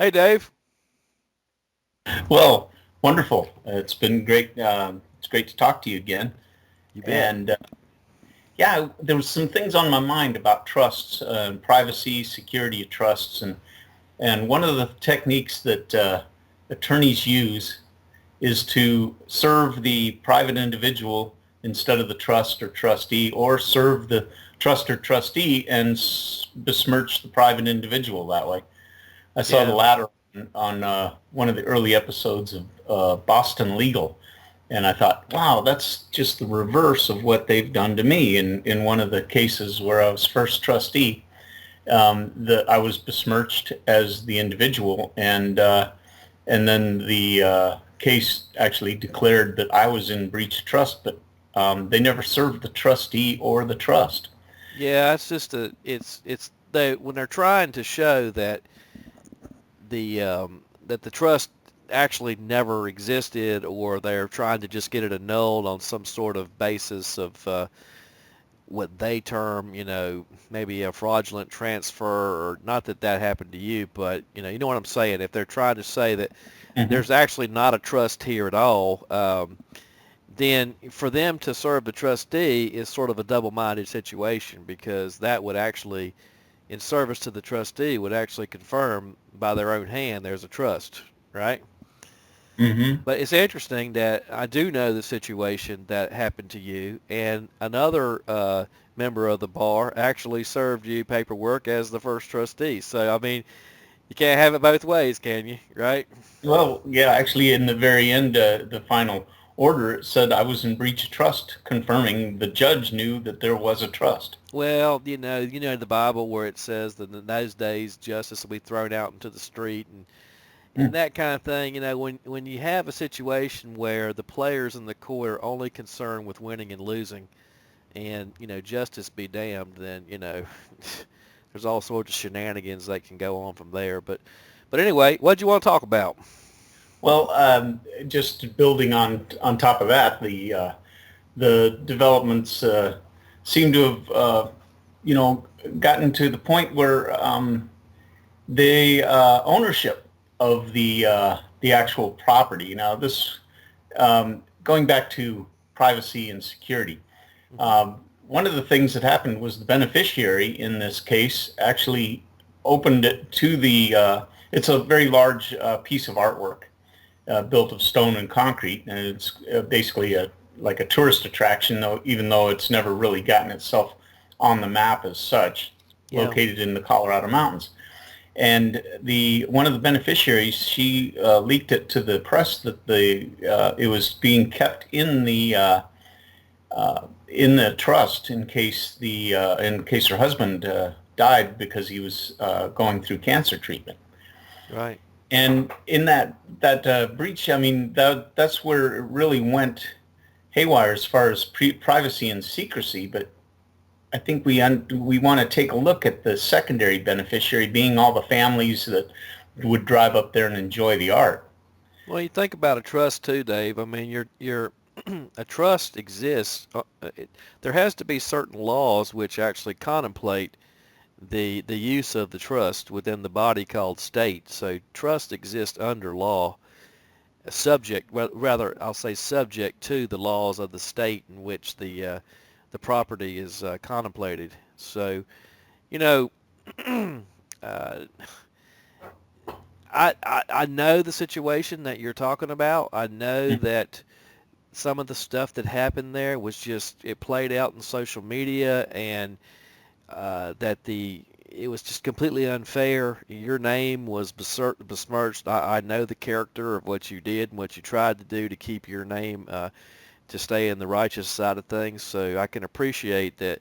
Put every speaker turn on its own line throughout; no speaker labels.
Hey, Dave.
Well, wonderful. It's been great. It's great to talk to you again.
You bet.
And yeah, there was some things on my mind about trusts, privacy, security of trusts, and one of the techniques that attorneys use is to serve the private individual instead of the trust or trustee, or serve the trust or trustee and besmirch the private individual that way. I saw the
Yeah.
latter on one of the early episodes of Boston Legal, and I thought, wow, that's just the reverse of what they've done to me. In one of the cases where I was first trustee, I was besmirched as the individual, and then the case actually declared that I was in breach of trust, but they never served the trustee or the trust.
Yeah, it's just it's they when they're trying to show that the trust actually never existed, or they're trying to just get it annulled on some sort of basis of what they term, maybe a fraudulent transfer, or not that that happened to you, but you know what I'm saying. If they're trying to say that
Mm-hmm.
there's actually not a trust here at all, then for them to serve the trustee is sort of a double-minded situation, because that would actually, in service to the trustee, would actually confirm by their own hand there's a trust, right?
Mm-hmm.
But it's interesting that I do know the situation that happened to you, and another member of the bar actually served you paperwork as the first trustee. So, I mean, you can't have it both ways, can you? Right?
Well, yeah, actually, in the very end, the final order, it said I was in breach of trust, confirming the judge knew that there was a trust.
Well, you know the Bible where it says that in those days justice will be thrown out into the street, and
Mm.
that kind of thing. When you have a situation where the players in the court are only concerned with winning and losing, and justice be damned, then there's all sorts of shenanigans that can go on from there. But anyway, what do you want to talk about?
Well, just building on top of that, the developments seem to have you know gotten to the point where the ownership of the actual property. Now, this going back to privacy and security.
Hmm.
One of the things that happened was the beneficiary in this case actually opened it to the. It's a very large piece of artwork built of stone and concrete, and it's basically like a tourist attraction, though, even though it's never really gotten itself on the map as such.
Yeah.
Located in the Colorado mountains, and the one of the beneficiaries, she leaked it to the press that the it was being kept in the trust in case her husband died because he was going through cancer treatment.
Right.
And in that breach, I mean, that's where it really went haywire as far as privacy and secrecy. But I think we want to take a look at the secondary beneficiary, being all the families that would drive up there and enjoy the art.
Well, you think about a trust too, Dave. I mean, you're a trust exists. There has to be certain laws which actually contemplate the use of the trust within the body called state. So trust exists under law, subject, rather I'll say subject to the laws of the state in which the property is contemplated. So you know, uh, I know the situation that you're talking about. I know that some of the stuff that happened there was just it played out in social media, and that it was just completely unfair. Your name was besmirched. I know the character of what you did and what you tried to do to keep your name to stay in the righteous side of things. So I can appreciate that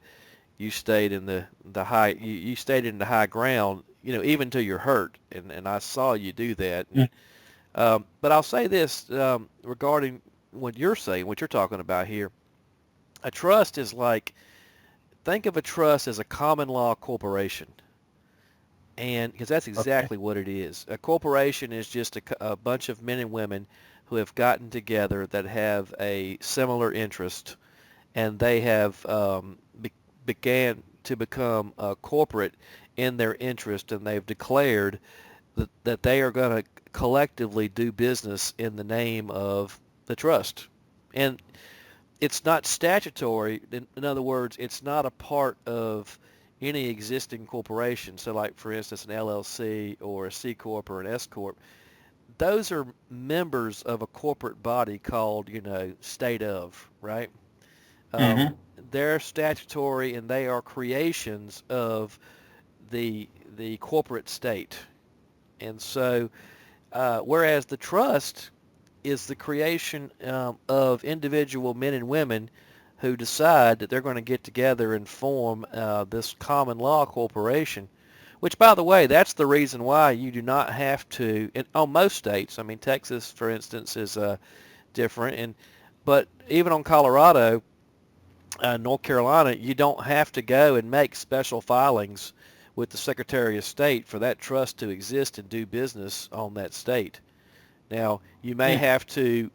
you stayed in the high you stayed in the high ground. Even to your hurt, and I saw you do that. And but I'll say this regarding what you're saying, what you're talking about here. A trust is like, think of a trust as a common law corporation. And because that's
Okay.
exactly what it is. A corporation is just a bunch of men and women who have gotten together that have a similar interest, and they have began to become corporate in their interest, and they've declared that they are going to collectively do business in the name of the trust. And it's not statutory. In other words, it's not a part of any existing corporation. So like, for instance, an LLC or a C Corp or an S Corp. Those are members of a corporate body called, state of, right? Um,
Mm-hmm.
they're statutory and they are creations of the corporate state. And so, whereas the trust is the creation of individual men and women who decide that they're going to get together and form this common law corporation, which, by the way, that's the reason why you do not have to, on most states, I mean, Texas, for instance, is different, but even on Colorado, North Carolina, you don't have to go and make special filings with the Secretary of State for that trust to exist and do business on that state. Now, you may
Yeah.
have to,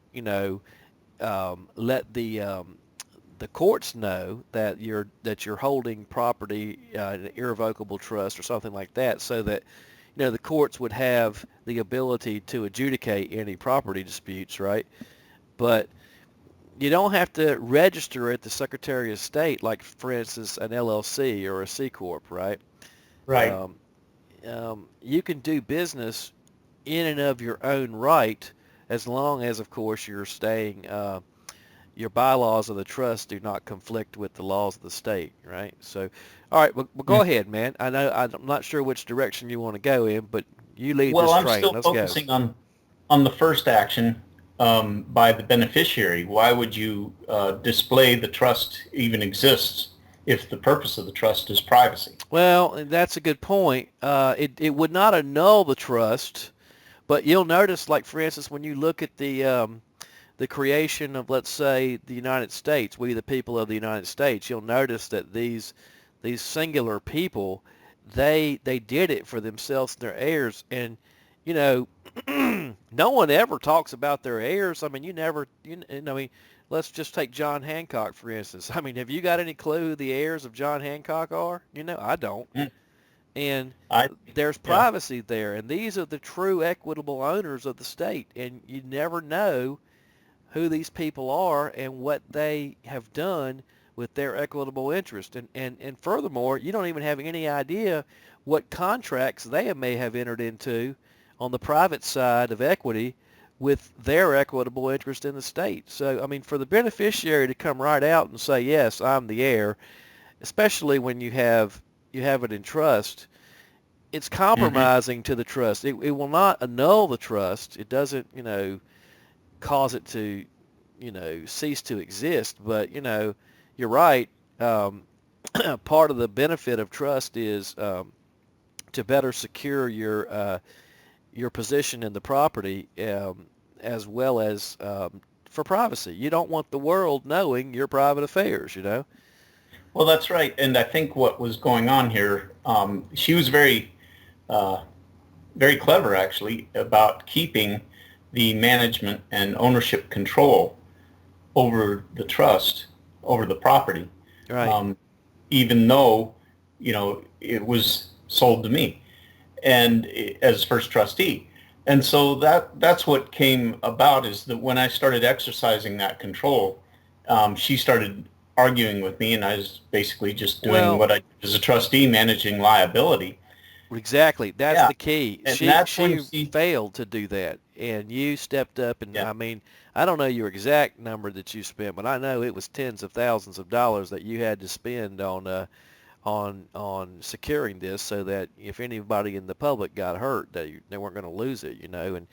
let the courts know that you're holding property in an irrevocable trust or something like that, so that the courts would have the ability to adjudicate any property disputes, right? But you don't have to register at the Secretary of State, like for instance an LLC or a C corp, right?
Right.
Um, you can do business in and of your own right, as long as, of course, you're staying. Your bylaws of the trust do not conflict with the laws of the state, right? So, all right, well go
Mm.
ahead, man. I know I'm not sure which direction you want to go in, but you lead
Well,
this
I'm
train.
still
Let's go.
focusing on the first action by the beneficiary. Why would you display the trust even exists if the purpose of the trust is privacy?
Well, that's a good point. It would not annul the trust, but you'll notice, like for instance, when you look at the creation of, let's say, the United States, we the people of the United States, you'll notice that these singular people, they did it for themselves and their heirs, and you know, no one ever talks about their heirs. I mean, you never, I mean, let's just take John Hancock for instance. I mean, have you got any clue who the heirs of John Hancock are? I don't.
Mm.
And
I
there's
Yeah.
privacy there, and these are the true equitable owners of the state, and you never know who these people are and what they have done with their equitable interest. And furthermore, you don't even have any idea what contracts they may have entered into on the private side of equity with their equitable interest in the state. So, I mean, for the beneficiary to come right out and say, yes, I'm the heir, especially when you have it in trust, it's
Hmm.
compromising to the trust. It will not annul the trust. It doesn't, cause it to, cease to exist. But, you're right. Um, part of the benefit of trust is to better secure your position in the property, as well as for privacy. You don't want the world knowing your private affairs.
Well, that's right. And I think what was going on here, she was uh, very clever actually about keeping the management and ownership control over the trust, over the property,
Right.
um, even though, it was sold to me and as first trustee. And so that's what came about, is that when I started exercising that control, she started arguing with me, and I was basically just doing
Well,
what I did as a trustee, managing liability.
exactly. That's
Yeah,
the key.
and
She
that's when
she
she,
failed to do that, and you stepped up. And
yeah,
I mean, I don't know your exact number that you spent, but I know it was tens of thousands of dollars that you had to spend on securing this, so that if anybody in the public got hurt, they weren't going to lose it. And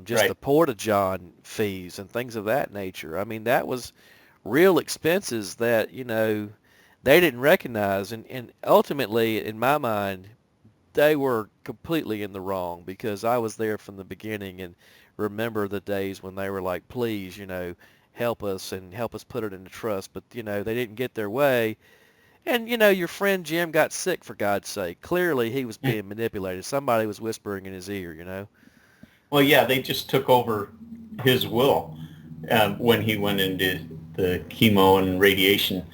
just the
right,
porta-john fees and things of that nature. I mean, that was real expenses that they didn't recognize, and ultimately, in my mind, they were completely in the wrong, because I was there from the beginning and remember the days when they were like, please, help us and help us put it into trust. But, they didn't get their way. And, your friend Jim got sick, for God's sake. Clearly he was
mm.
being manipulated. Somebody was whispering in his ear.
Well, yeah, they just took over his will when he went into the chemo and radiation.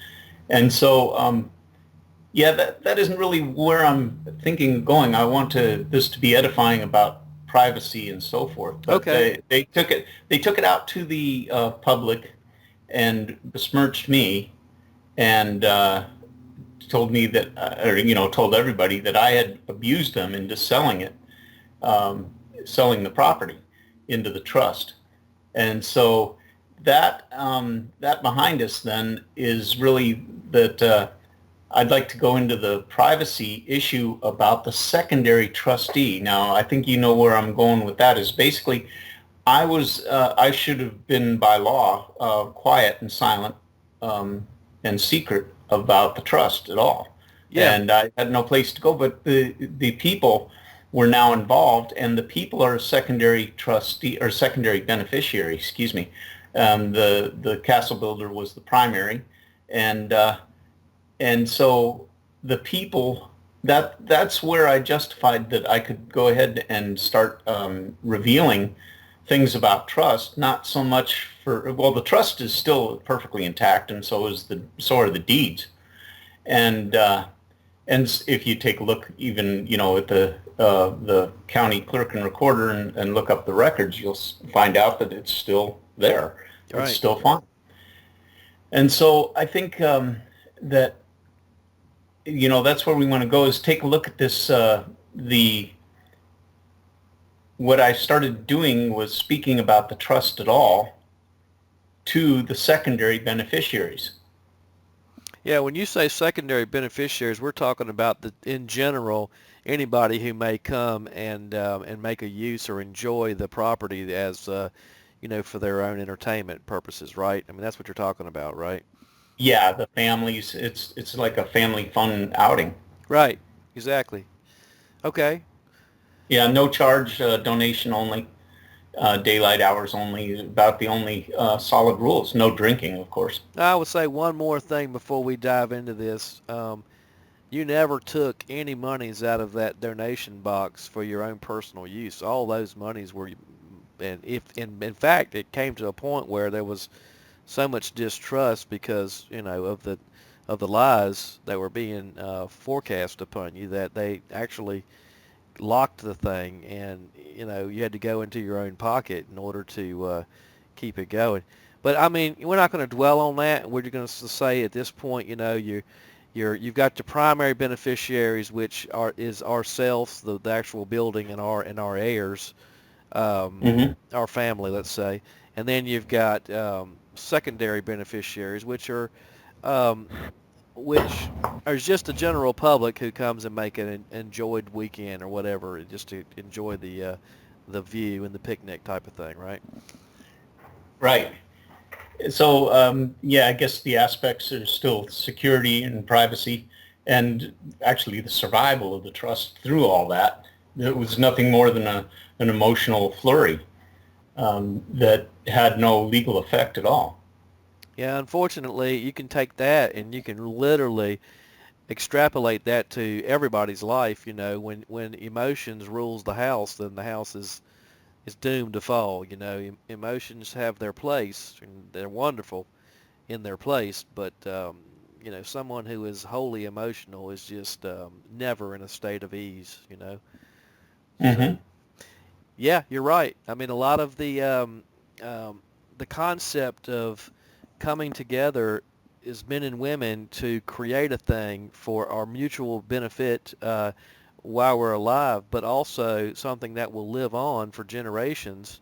And so Yeah, that isn't really where I'm thinking of going. I want this to be edifying about privacy and so forth. But
Okay.
they took it out to the public and besmirched me and told me that, or told everybody that I had abused them into selling it, selling the property into the trust. And so that behind us then is really that I'd like to go into the privacy issue about the secondary trustee. Now, I think you know where I'm going with that is basically I should have been by law quiet and silent and secret about the trust at all.
Yeah.
And I had no place to go, but the people were now involved, and the people are a secondary trustee or secondary beneficiary, excuse me. The castle builder was the primary, and so the people that's where I justified that I could go ahead and start revealing things about trust, not so much for, well, the trust is still perfectly intact, and so are the deeds. And if you take a look, even at the county clerk and recorder and look up the records, you'll find out that it's still there. It's
Right.
still fine. And so I think that that's where we want to go is take a look at this. What I started doing was speaking about the trust at all to the secondary beneficiaries.
Yeah, when you say secondary beneficiaries, we're talking about in general, anybody who may come and make a use or enjoy the property as for their own entertainment purposes, right? I mean, that's what you're talking about, right?
Yeah, the families. It's like a family fun outing.
Right. Exactly. Okay.
Yeah, no charge, donation only, daylight hours only. About the only solid rules. No drinking, of course.
I would say one more thing before we dive into this. You never took any monies out of that donation box for your own personal use. All those monies were, and if in fact it came to a point where there was so much distrust because of the lies that were being forecast upon you that they actually locked the thing, and you had to go into your own pocket in order to keep it going. But I mean, we're not going to dwell on that. We're just going to say at this point, you've got the primary beneficiaries, which is ourselves, the actual building, and our heirs,
Mm-hmm.
our family, let's say, and then you've got secondary beneficiaries, um, which is just the general public who comes and make an enjoyed weekend or whatever, just to enjoy the view and the picnic type of thing, right?
Right. So, yeah, I guess the aspects are still security and privacy and actually the survival of the trust through all that. It was nothing more than an emotional flurry that had no legal effect at all.
Yeah, unfortunately, you can take that and you can literally extrapolate that to everybody's life. When emotions rules the house, then the house is doomed to fall. Emotions have their place and they're wonderful in their place, but someone who is wholly emotional is just never in a state of ease. So
Mm-hmm.
yeah, you're right. I mean, a lot of the concept of coming together as men and women to create a thing for our mutual benefit while we're alive, but also something that will live on for generations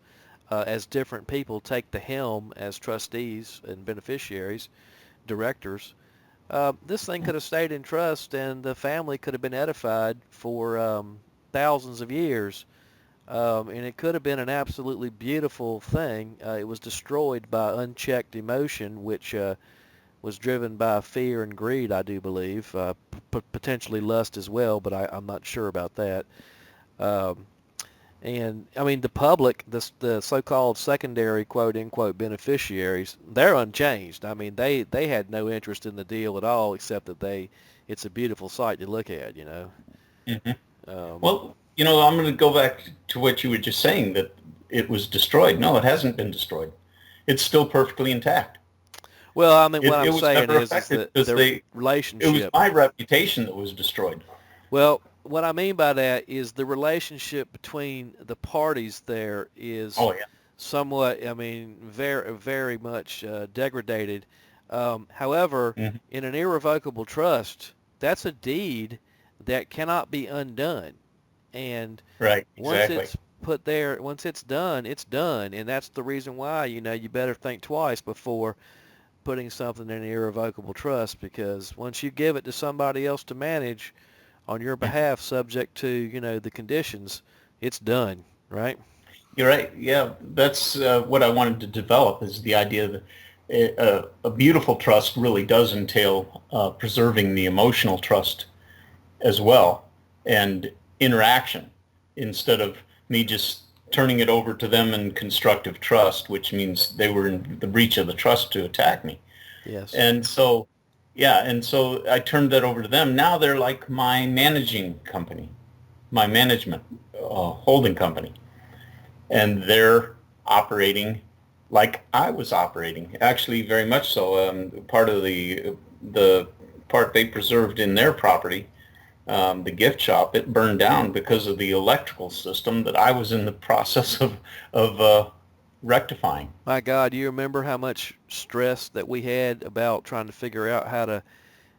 as different people take the helm as trustees and beneficiaries, directors. This thing could have stayed in trust, and the family could have been edified for thousands of years. And it could have been an absolutely beautiful thing. It was destroyed by unchecked emotion, which was driven by fear and greed, I do believe, potentially lust as well, but I'm not sure about that. Um, and I mean, the public, the so-called secondary quote unquote beneficiaries, they're unchanged. I mean, they had no interest in the deal at all, except that it's a beautiful sight to look at.
Mm-hmm.
Um,
Well, I'm going to go back to what you were just saying, that it was destroyed. No, it hasn't been destroyed. It's still perfectly intact.
Well, I mean, what
It
I'm
was
saying
never
is
affected
that
because
the
it was
relationship.
my reputation that was destroyed.
Well, what I mean by that is the relationship between the parties there is
Oh yeah.
somewhat, I mean, very, very much degraded. However,
Hmm.
in an irrevocable trust, that's a deed that cannot be undone. And
Right.
once
Exactly.
it's put there, once it's done. And that's the reason why, you better think twice before putting something in an irrevocable trust, because once you give it to somebody else to manage on your behalf, subject to, the conditions, it's done, right?
You're right. Yeah, that's what I wanted to develop is the idea that a beautiful trust really does entail preserving the emotional trust as well and interaction instead of me just turning it over to them in constructive trust, which means they were in the breach of the trust to attack me.
Yes.
And so, yeah, and so I turned that over to them. Now they're like my managing company, my management holding company, and they're operating like I was operating, actually very much so. Part of the part they preserved in their property, the gift shop, it burned down because of the electrical system that I was in the process of rectifying.
My God, do you remember how much stress that we had about trying to figure out how to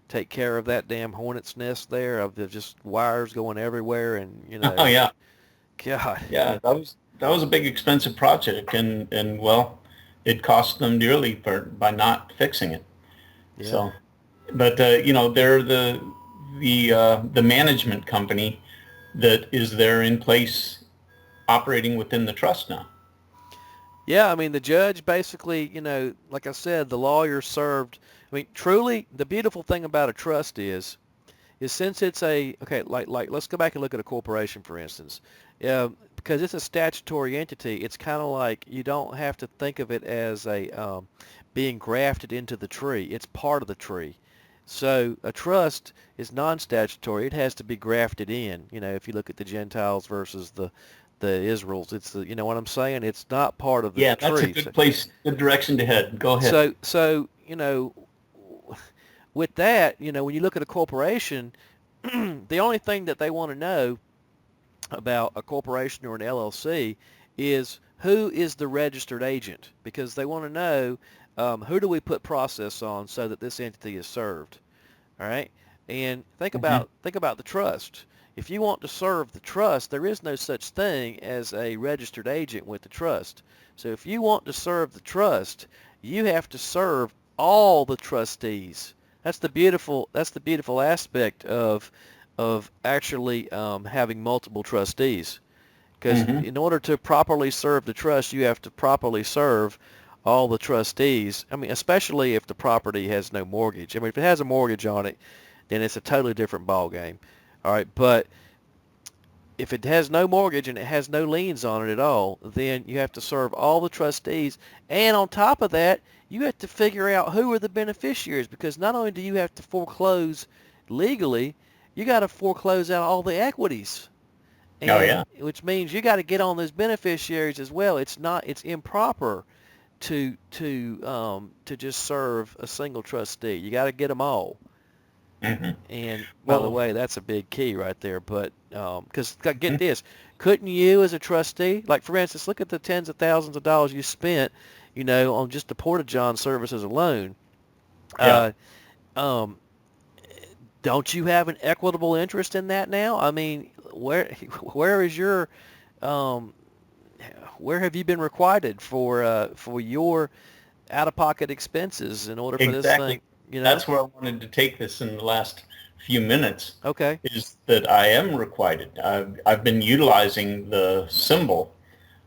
take care of that damn hornet's nest there of the just wires going everywhere and,
Oh yeah,
God.
yeah, that was a big expensive project, and well, it cost them dearly by not fixing it.
Yeah.
So, but they're the management company that is there in place operating within the trust now.
Yeah, I mean, the judge basically, like I said, the lawyer served. I mean, truly, the beautiful thing about a trust is since it's okay, like let's go back and look at a corporation, for instance. Because it's a statutory entity, it's kind of like you don't have to think of it as being grafted into the tree. It's part of the tree. So a trust is non-statutory. It has to be grafted in. If you look at the Gentiles versus the Israels, it's you know what I'm saying? It's not part of the
Yeah, that's a
tree.
good place, good direction to head. Go ahead.
So with that, when you look at a corporation, the only thing that they want to know about a corporation or an LLC is who is the registered agent, because they want to know who do we put process on so that this entity is served. All right, and
Hmm.
think about the trust. If you want to serve the trust, there is no such thing as a registered agent with the trust. So if you want to serve the trust, you have to serve all the trustees. That's the beautiful aspect of actually having multiple trustees. Because
Hmm.
in order to properly serve the trust, you have to properly serve all the trustees. I mean, especially if the property has no mortgage. I mean, if it has a mortgage on it, then it's a totally different ball game. All right, but if it has no mortgage and it has no liens on it at all, then you have to serve all the trustees. And on top of that, you have to figure out who are the beneficiaries, because not only do you have to foreclose legally, you got to foreclose out all the equities,
Oh
and
yeah.
which means you got to get on those beneficiaries as well. It's improper to just serve a single trustee. You got to get them all.
Hmm.
And by the
Well,
way, that's a big key right there. But because get
mhm.
this, couldn't you as a trustee, like for instance, look at the tens of thousands of dollars you spent, on just the Porta-John services alone.
Yeah,
Uh, um, don't you have an equitable interest in that now? I mean, where is your um, where have you been requited for your out-of-pocket expenses in order for this thing?
exactly.
You know?
That's where I wanted to take this in the last few minutes,
Okay.
is that I am requited. I've been utilizing the symbol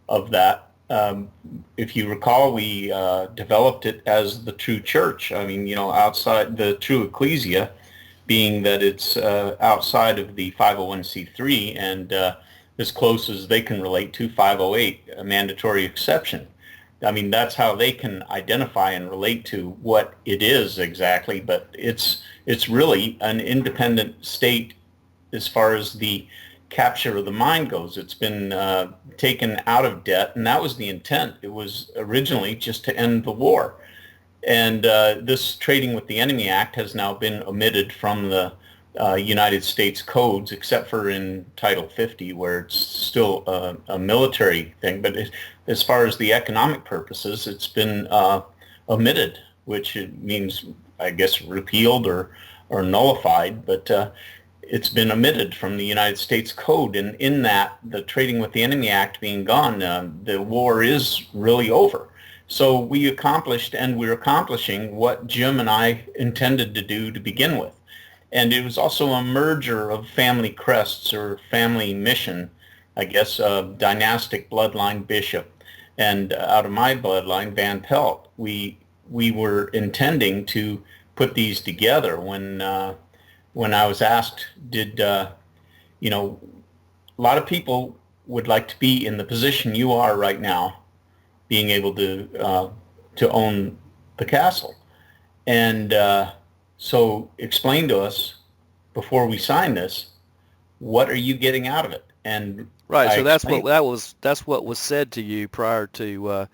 of that. If you recall, we developed it as the true church. I mean, outside the true ecclesia, being that it's outside of the 501c3 and as close as they can relate to 508, a mandatory exception. I mean, that's how they can identify and relate to what it is exactly, but it's really an independent state as far as the capture of the mind goes. It's been taken out of debt, and that was the intent. It was originally just to end the war. And this Trading with the Enemy Act has now been omitted from the United States codes, except for in Title 50, where it's still a military thing. But as far as the economic purposes, it's been omitted, which means, I guess, repealed or nullified. But it's been omitted from the United States Code. And in that, the Trading with the Enemy Act being gone, the war is really over. So we accomplished, and we're accomplishing, what Jim and I intended to do to begin with. And it was also a merger of family crests, or family mission, I guess, dynastic bloodline bishop. And out of my bloodline, Van Pelt, we were intending to put these together when I was asked, a lot of people would like to be in the position you are right now, being able to own the castle. And so explain to us, before we sign this, what are you getting out of it? And
Right.
I
So
explained,
that's what was said to you prior to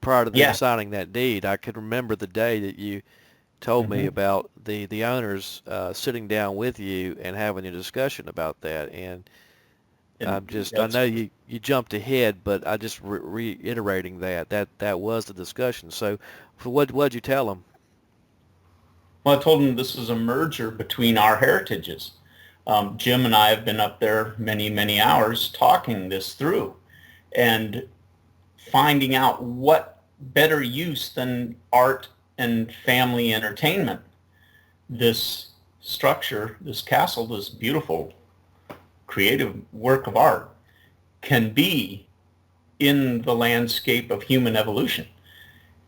them
yeah,
signing that deed. I can remember the day that you told me
hmm
about the owners sitting down with you and having a discussion about that. And
and
I
that's,
know you jumped ahead, but I just reiterating that was the discussion. So, what'd you tell them?
well, I told him this is a merger between our heritages. Jim and I have been up there many, many hours talking this through and finding out what better use than art and family entertainment this structure, this castle, this beautiful creative work of art can be in the landscape of human evolution.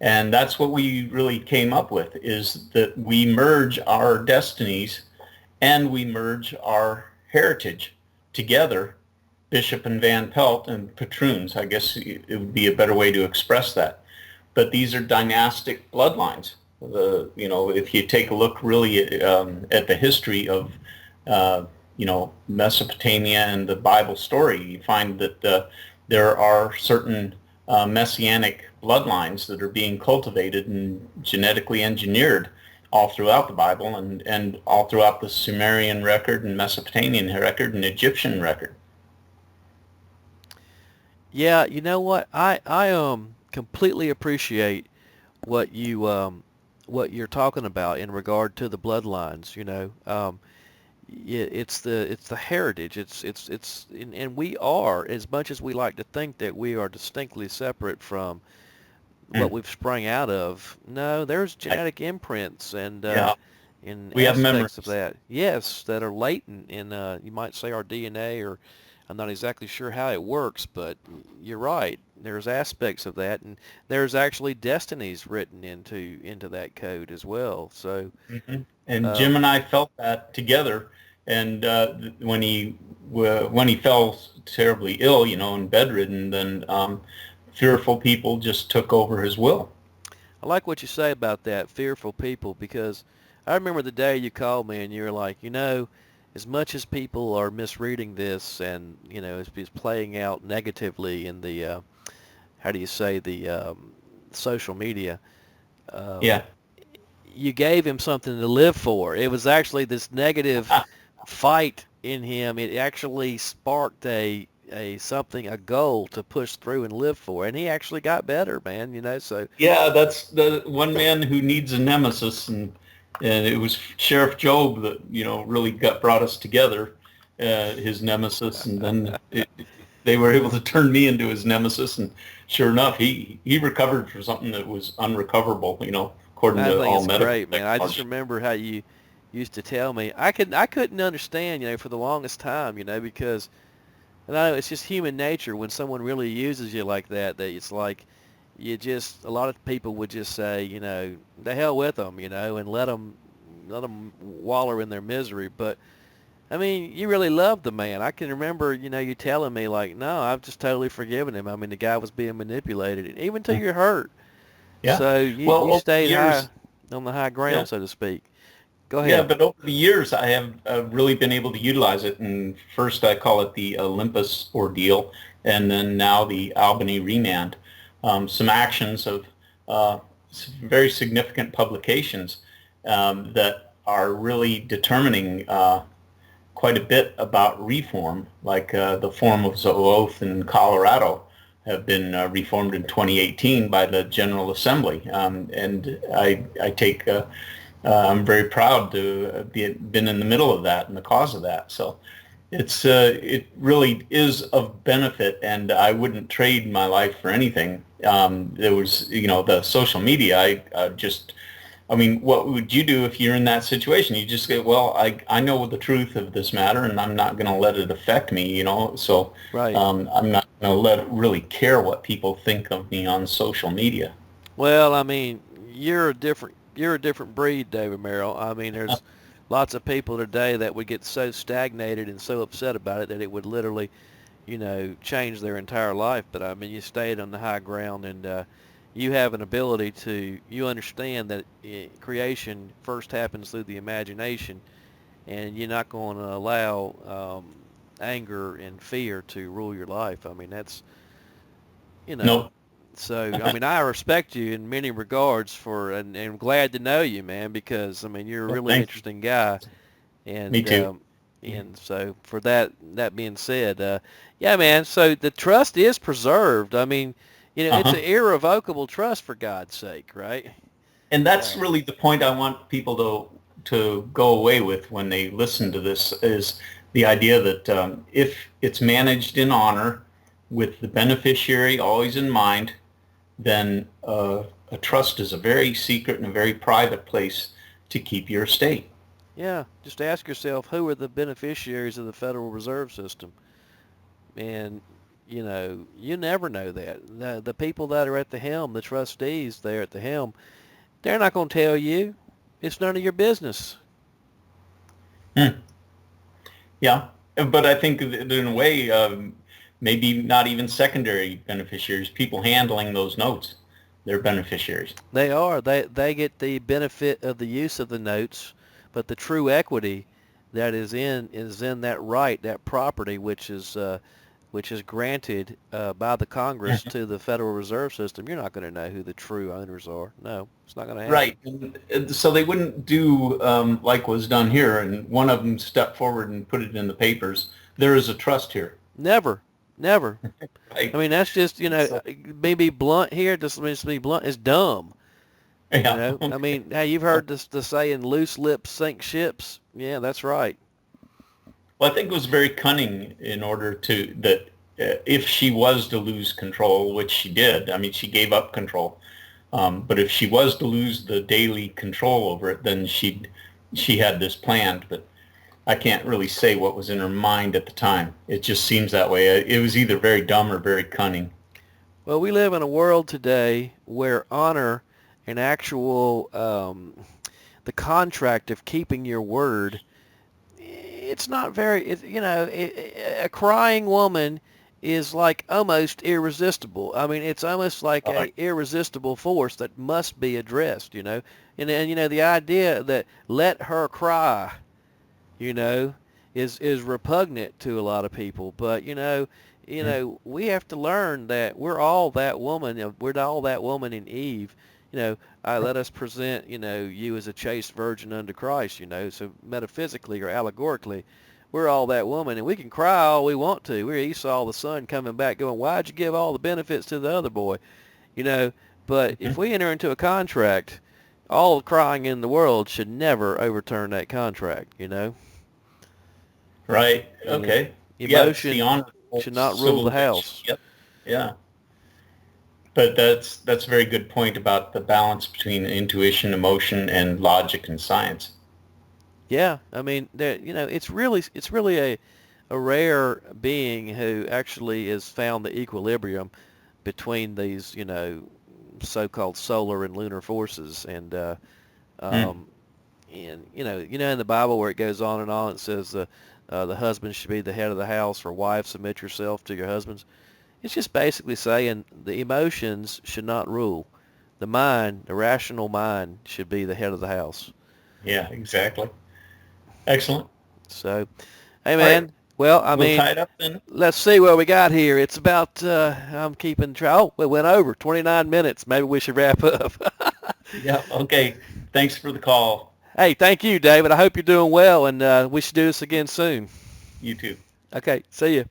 And that's what we really came up with, is that we merge our destinies and we merge our heritage together, Bishop and Van Pelt and patroons. I guess it would be a better way to express that. But these are dynastic bloodlines. If you take a look really at the history of, Mesopotamia and the Bible story, you find that there are certain messianic bloodlines that are being cultivated and genetically engineered all throughout the Bible and all throughout the Sumerian record and Mesopotamian record and Egyptian record.
Yeah, you know what? I completely appreciate what you're talking about in regard to the bloodlines. It's the heritage. And we are, as much as we like to think that we are distinctly separate from what
Mm.
we've sprung out of. No, there's
I,
genetic imprints and
yeah,
in
we have
aspects of
memories.
that. Yes, that are latent in you might say our DNA, or I'm not exactly sure how it works, but you're right. There's aspects of that, and there's actually destinies written into that code as well. So,
hmm And Jim
um,
and I felt that together. And when he fell terribly ill, and bedridden, then fearful people just took over his will.
I like what you say about that, fearful people, because I remember the day you called me and you were like, as much as people are misreading this and, it's playing out negatively in the, how do you say, the social media, um,
Yeah.
you gave him something to live for. It was actually this negative fight in him. It actually sparked a goal to push through and live for. And he actually got better, man, so
Yeah, that's the one man who needs a nemesis, and it was Sheriff Job that really brought us together, his nemesis, and then they were able to turn me into his nemesis, and sure enough, he recovered from something that was unrecoverable, according
I
to
think
all
it's
medical
great, man. I just
technology.
remember how you used to tell me. I couldn't understand, for the longest time, because and I know it's just human nature when someone really uses you like that. That it's like a lot of people would just say, the hell with them, and let them waller in their misery. But I mean, you really loved the man. I can remember, you telling me like, no, I've just totally forgiven him. I mean, the guy was being manipulated, even till you're hurt.
Yeah.
So
Well,
you
over the
stayed high
years,
on the high
yeah.
ground, so to speak. Go
Yeah,
ahead.
but over the years, I have really been able to utilize it. And first, I call it the Olympus ordeal, and then now the Albany remand. Some actions of very significant publications that are really determining quite a bit about reform, like the form of oath in Colorado have been reformed in 2018 by the General Assembly. And I take, I'm very proud to have been in the middle of that and the cause of that. So it really is of benefit, and I wouldn't trade my life for anything. There was, the social media, I mean, what would you do if you're in that situation? You just say, well, I know the truth of this matter, and I'm not going to let it affect me, so
Right.
I'm not going to really care what people think of me on social media.
Well, I mean, you're a different breed, David Merrill. I mean, there's lots of people today that would get so stagnated and so upset about it that it would literally, change their entire life. But I mean, you stayed on the high ground, and you have an ability you understand that creation first happens through the imagination, and you're not going to allow anger and fear to rule your life. I mean, that's, you know,
Nope.
so, I mean, I respect you in many regards and I'm glad to know you, man, because, I mean, you're a
Well,
really
thank you.
interesting guy.
Me
And,
too.
so for that being said, yeah, man, so the trust is preserved. I mean, it's an
Uh-huh.
irrevocable trust, for God's sake, right?
And that's
Uh,
really the point I want people to go away with when they listen to this, is the idea that if it's managed in honor with the beneficiary always in mind, then a trust is a very secret and a very private place to keep your estate.
yeah, just ask yourself, who are the beneficiaries of the Federal Reserve System? And, you never know that. The people that are at the helm, the trustees there at the helm, they're not going to tell you. It's none of your business.
Hmm. Yeah, but I think that in a way, maybe not even secondary beneficiaries, people handling those notes, they're beneficiaries.
They are. They get the benefit of the use of the notes, but the true equity that is in that right, that property, which is granted by the Congress to the Federal Reserve System. You're not going to know who the true owners are. No, it's not going to happen.
Right. And so they wouldn't do like was done here, and one of them stepped forward and put it in the papers. There is a trust here.
Never, never. I
Right.
mean, that's just,
So,
maybe blunt here. Just be blunt. It's dumb.
yeah.
I
Okay.
mean, hey, you've heard this the saying, "Loose lips sink ships." Yeah, that's right.
Well, I think it was very cunning in order to that if she was to lose control, which she did. I mean, she gave up control. But if she was to lose the daily control over it, then she had this planned. But I can't really say what was in her mind at the time. It just seems that way. It was either very dumb or very cunning.
Well, we live in a world today where honor and actual the contract of keeping your word, it's not very, a crying woman is like almost irresistible. I mean, it's almost like
Uh,
a irresistible force that must be addressed. And the idea that let her cry, you know, is repugnant to a lot of people. But we have to learn that we're all that woman. We're all that woman in Eve. Let us present, you as a chaste virgin unto Christ. So metaphysically or allegorically, we're all that woman, and we can cry all we want to. We're Esau the son coming back, going, "Why'd you give all the benefits to the other boy?" You know. But if we enter into a contract, all the crying in the world should never overturn that contract.
right.
And
Okay. Yeah, it's the
emotion
honorable
should not rule the
civilization.
house.
Yep. Yeah. But that's a very good point about the balance between intuition, emotion, and logic and science.
Yeah, I mean, it's really a rare being who actually has found the equilibrium between these, so-called solar and lunar forces,
Mm.
um, and in the Bible where it goes on, it says the husband should be the head of the house, or wife, submit yourself to your husbands. It's just basically saying the emotions should not rule. The rational mind, should be the head of the house.
Yeah, exactly. Excellent.
So, hey
All right.
man, well, I
We'll tie
mean,
it up then.
let's see what we got here. It's about, I'm keeping track. Oh, we went over 29 minutes. Maybe we should wrap up.
Yeah. Okay. Thanks for the call.
Hey, thank you, David. I hope you're doing well, and we should do this again soon.
You too.
Okay, see you.